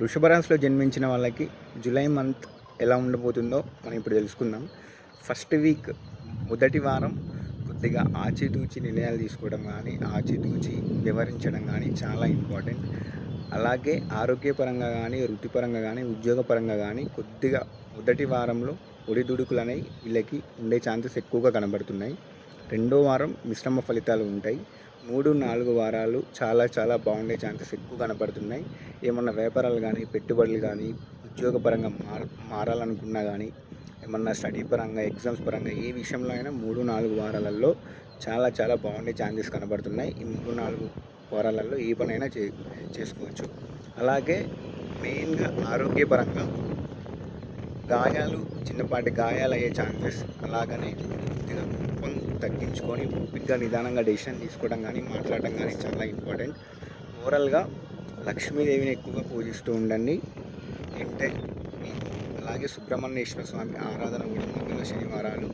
వృషభ రాశిలో జన్మించిన వాళ్ళకి జూలై మంత్ ఎలా ఉండబోతుందో మనం ఇప్పుడు తెలుసుకుందాం. ఫస్ట్ వీక్ మొదటి వారం కొద్దిగా ఆచితూచి నిర్ణయాలు తీసుకోవడం కానీ, ఆచితూచి వ్యవహరించడం కానీ చాలా ఇంపార్టెంట్. అలాగే ఆరోగ్యపరంగా కానీ, వృత్తిపరంగా కానీ, ఉద్యోగపరంగా కానీ కొద్దిగా మొదటి వారంలో ఒడిదుడుకులు అనేవి వీళ్ళకి ఉండే ఛాన్సెస్ ఎక్కువగా కనబడుతున్నాయి. రెండో వారం మిశ్రమ ఫలితాలు ఉంటాయి. 3-4 వారాలు చాలా బాగుండే ఛాన్సెస్ ఎక్కువ కనపడుతున్నాయి. ఏమన్నా వ్యాపారాలు కానీ, పెట్టుబడులు కానీ, ఉద్యోగపరంగా మారాలనుకున్నా కానీ, ఏమన్నా స్టడీ పరంగా, ఎగ్జామ్స్ పరంగా ఏ విషయంలో అయినా 3-4 వారాలలో చాలా బాగుండే ఛాన్సెస్ కనబడుతున్నాయి. ఈ 3-4 వారాలలో ఏ పనైనా చేసుకోవచ్చు. అలాగే మెయిన్గా ఆరోగ్యపరంగా గాయాలు, చిన్నపాటి గాయాలు అయ్యే ఛాన్సెస్, అలాగనే కొద్దిగా కోపం తగ్గించుకొని ఓపికగా నిదానంగా డెసిషన్ తీసుకోవడం కానీ, మాట్లాడడం కానీ చాలా ఇంపార్టెంట్. ఓవరాల్గా లక్ష్మీదేవిని ఎక్కువగా పూజిస్తూ ఉండండి. అలాగే సుబ్రహ్మణ్యేశ్వర స్వామి ఆరాధన కూడా మంగళ శనివారాలు